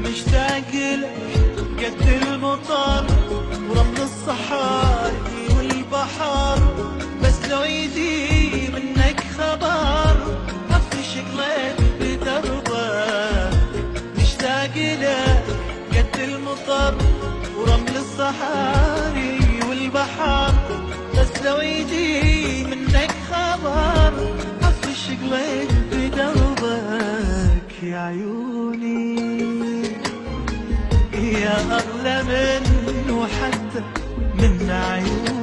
مشتاق لك قد المطر ورمل الصحاري والبحر، بس لو يجي منك خبر افرش قلبي بدربك. مشتاق لك قد المطر ورمل الصحاري والبحر، بس لو يجي منك خبر افرش قلبي بدربك. يا عيوني يا أغلى منه حتى من عيوني.